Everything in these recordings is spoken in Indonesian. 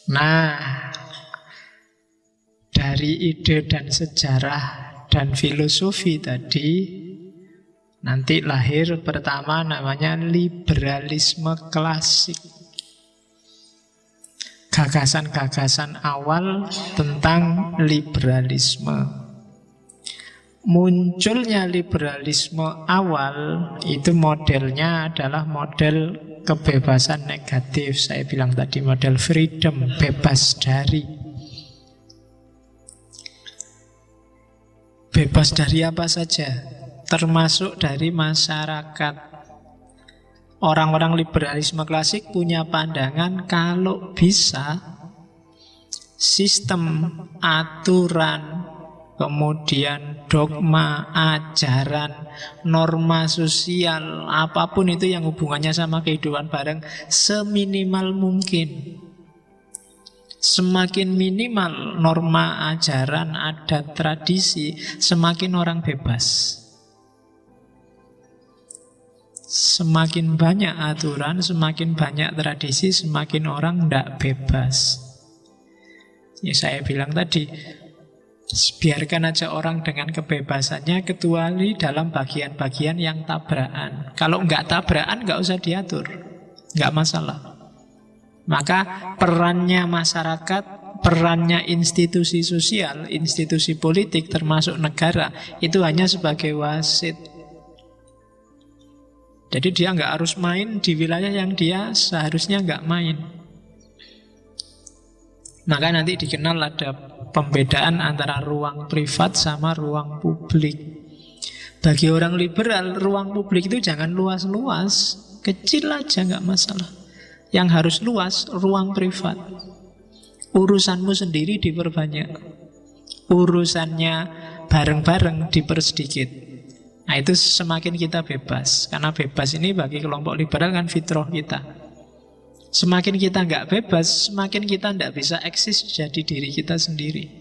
Nah, dari ide dan sejarah dan filosofi tadi, nanti lahir pertama namanya liberalisme klasik. Gagasan-gagasan awal tentang liberalisme. Munculnya liberalisme awal itu modelnya adalah model kebebasan negatif. Saya bilang tadi model freedom, bebas dari. Bebas dari apa saja, termasuk dari masyarakat. Orang-orang liberalisme klasik punya pandangan kalau bisa sistem, aturan, kemudian dogma, ajaran, norma sosial, apapun itu yang hubungannya sama kehidupan bareng, seminimal mungkin. Semakin minimal norma, ajaran, adat, tradisi, semakin orang bebas. Semakin banyak aturan, semakin banyak tradisi, semakin orang tidak bebas. Ya saya bilang tadi, biarkan aja orang dengan kebebasannya, kecuali dalam bagian-bagian yang tabrakan. Kalau nggak tabrakan, nggak usah diatur, nggak masalah. Maka perannya masyarakat, perannya institusi sosial, institusi politik termasuk negara, itu hanya sebagai wasit. Jadi dia nggak harus main di wilayah yang dia seharusnya nggak main. Maka nanti dikenal ada pembedaan antara ruang privat sama ruang publik. Bagi orang liberal, ruang publik itu jangan luas-luas, kecil aja nggak masalah. Yang harus luas, ruang privat. Urusanmu sendiri diperbanyak, urusannya bareng-bareng dipersedikit. Nah itu semakin kita bebas. Karena bebas ini bagi kelompok liberal kan fitrah kita. Semakin kita nggak bebas, semakin kita nggak bisa eksis jadi diri kita sendiri.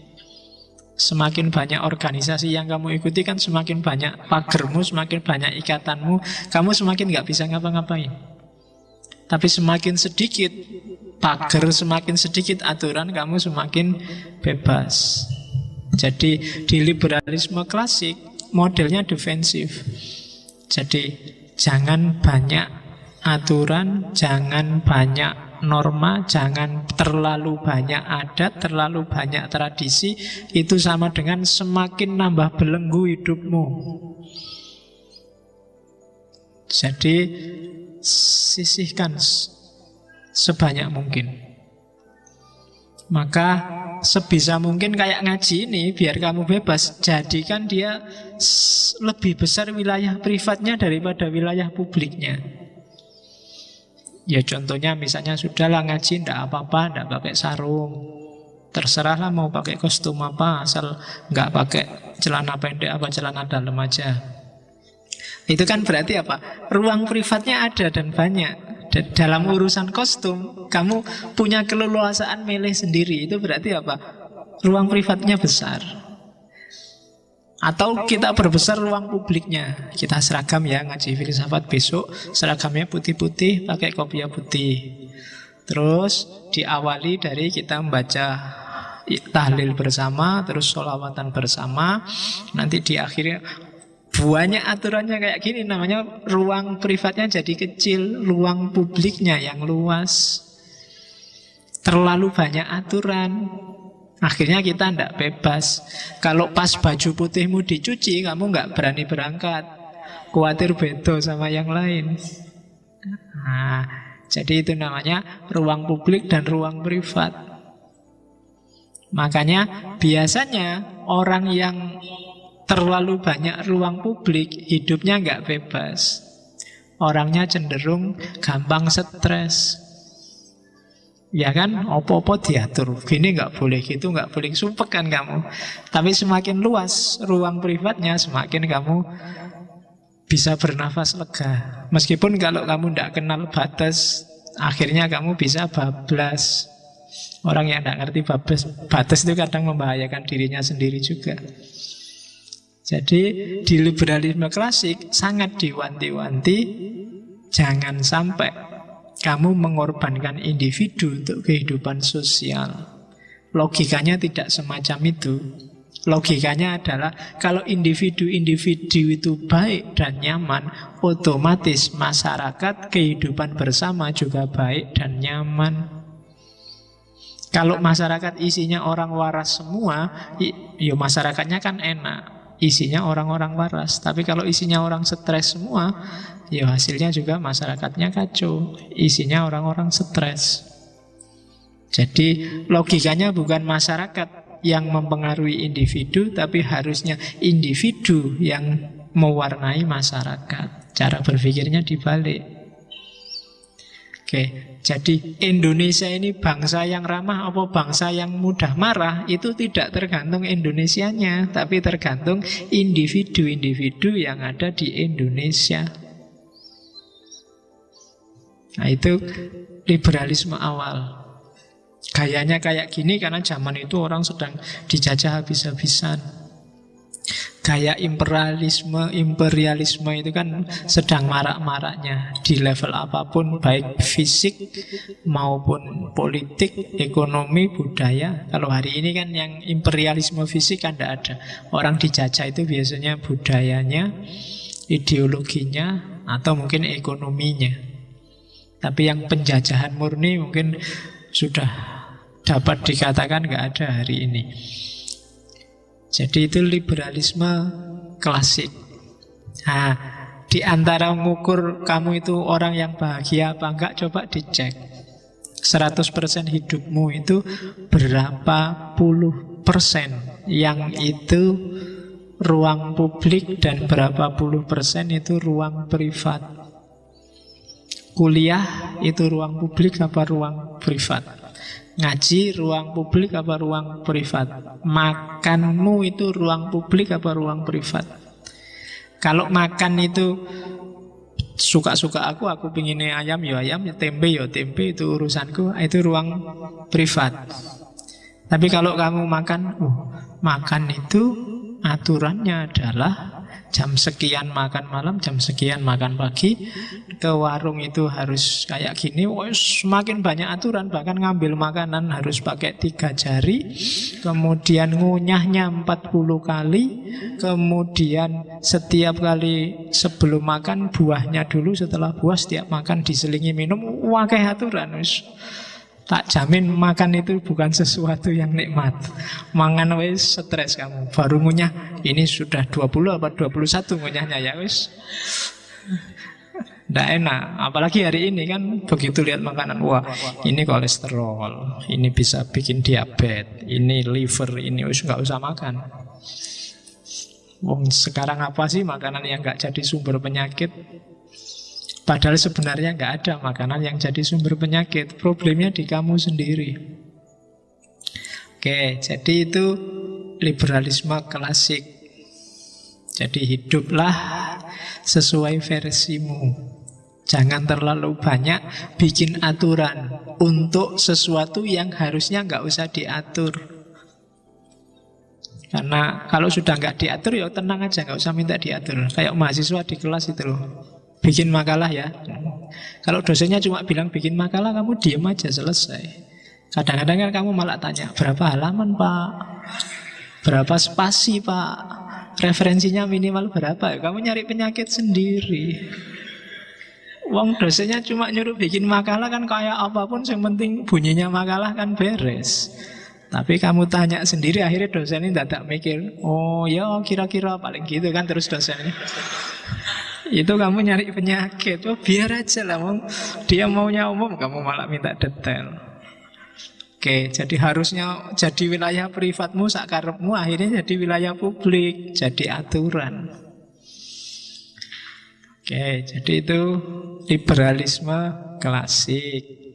Semakin banyak organisasi yang kamu ikuti kan semakin banyak pagermu, semakin banyak ikatanmu, kamu semakin nggak bisa ngapa-ngapain. Tapi semakin sedikit pager, semakin sedikit aturan, kamu semakin bebas. Jadi di liberalisme klasik modelnya defensif. Jadi jangan banyak aturan, jangan banyak norma, jangan terlalu banyak adat, terlalu banyak tradisi. Itu sama dengan semakin nambah belenggu hidupmu. Jadi sisihkan sebanyak mungkin. Maka sebisa mungkin kayak ngaji ini, biar kamu bebas, jadikan dia lebih besar wilayah privatnya daripada wilayah publiknya. Ya contohnya misalnya sudahlah ngaji, ndak apa-apa, ndak pakai sarung, terserahlah mau pakai kostum apa, asal nggak pakai celana pendek apa celana dalam aja. Itu kan berarti apa? Ruang privatnya ada dan banyak. Dalam urusan kostum, kamu punya keleluasaan milih sendiri. Itu berarti apa? Ruang privatnya besar. Atau kita perbesar ruang publiknya. Kita seragam ya, ngaji filsafat besok seragamnya putih-putih, pakai kopiah putih. Terus diawali dari kita membaca tahlil bersama, terus sholawatan bersama. Nanti di akhirnya banyak aturannya kayak gini, namanya ruang privatnya jadi kecil, ruang publiknya yang luas. Terlalu banyak aturan, akhirnya kita tidak bebas. Kalau pas baju putihmu dicuci, kamu nggak berani berangkat, khawatir beda sama yang lain. Nah, jadi itu namanya ruang publik dan ruang privat. Makanya biasanya orang yang terlalu banyak ruang publik, hidupnya nggak bebas. Orangnya cenderung gampang stres. Ya kan, opo-opo diatur. Gini nggak boleh, gitu nggak boleh, sumpek kan kamu. Tapi semakin luas ruang privatnya, semakin kamu bisa bernafas lega. Meskipun kalau kamu nggak kenal batas, akhirnya kamu bisa bablas. Orang yang nggak ngerti batas itu kadang membahayakan dirinya sendiri juga. Jadi di liberalisme klasik sangat diwanti-wanti jangan sampai Kamu mengorbankan individu untuk kehidupan sosial. Logikanya tidak semacam itu. Logikanya adalah kalau individu-individu itu baik dan nyaman, otomatis masyarakat kehidupan bersama juga baik dan nyaman. Kalau masyarakat isinya orang waras semua, ya masyarakatnya kan enak. Isinya orang-orang waras. Tapi kalau isinya orang stres semua, ya hasilnya juga masyarakatnya kacau. Isinya orang-orang stres. Jadi logikanya bukan masyarakat yang mempengaruhi individu, tapi harusnya individu yang mewarnai masyarakat. Cara berpikirnya dibalik. Oke, jadi Indonesia ini bangsa yang ramah apa bangsa yang mudah marah, itu tidak tergantung Indonesianya, tapi tergantung individu-individu yang ada di Indonesia. Nah, itu liberalisme awal. Gayanya kayak gini karena zaman itu orang sedang dijajah habis-habisan. Gaya imperialisme itu kan sedang marak-maraknya di level apapun, baik fisik maupun politik, ekonomi, budaya. Kalau hari ini kan yang imperialisme fisik kan tidak ada. Orang dijajah itu biasanya budayanya, ideologinya, atau mungkin ekonominya. Tapi yang penjajahan murni mungkin sudah dapat dikatakan nggak ada hari ini. Jadi itu liberalisme klasik. Nah, di antara mengukur kamu itu orang yang bahagia apa enggak, coba dicek. 100% hidupmu itu berapa puluh persen yang itu ruang publik dan berapa puluh persen itu ruang privat. Kuliah itu ruang publik apa ruang privat? Ngaji ruang publik apa ruang privat? Makanmu itu ruang publik apa ruang privat? Kalau makan itu suka-suka aku pinginnya ayam ya ayam, tempe ya tempe, itu urusanku, itu ruang privat. Tapi kalau kamu makan itu aturannya adalah jam sekian makan malam, jam sekian makan pagi. Ke warung itu harus kayak gini. Semakin banyak aturan. Bahkan ngambil makanan harus pakai 3 jari. Kemudian ngunyahnya 40 kali. Kemudian setiap kali sebelum makan buahnya dulu, setelah buah setiap makan diselingi minum. Wakai aturan. Tak jamin makan itu bukan sesuatu yang nikmat. Mangan wis stres kamu. Baru ngunyah, ini sudah 20 apa 21 ngunyahnya ya wis. Nggak enak. Apalagi hari ini kan begitu lihat makanan, wah ini kolesterol, ini bisa bikin diabetes, ini liver, ini wis nggak usah makan. Wong sekarang apa sih makanan yang nggak jadi sumber penyakit? Padahal sebenarnya nggak ada makanan yang jadi sumber penyakit. Problemnya di kamu sendiri. Oke, jadi itu liberalisme klasik. Jadi hiduplah sesuai versimu. Jangan terlalu banyak bikin aturan untuk sesuatu yang harusnya nggak usah diatur. Karena kalau sudah nggak diatur ya tenang aja, nggak usah minta diatur. Kayak mahasiswa di kelas itu loh. Bikin makalah ya. Kalau dosennya cuma bilang bikin makalah, kamu diem aja, selesai. Kadang-kadang kan kamu malah tanya, berapa halaman pak? Berapa spasi pak? Referensinya minimal berapa? Kamu nyari penyakit sendiri. Wong dosennya cuma nyuruh bikin makalah kan kayak apapun, yang penting bunyinya makalah kan beres. Tapi kamu tanya sendiri, akhirnya dosen ini tidak mikir. Oh ya kira-kira paling gitu kan terus dosennya. Itu kamu nyari penyakit. Oh biar aja lah, dia maunya umum, kamu malah minta detail. Oke, jadi harusnya jadi wilayah privatmu, sakarepmu, akhirnya jadi wilayah publik, jadi aturan. Oke, jadi itu liberalisme klasik.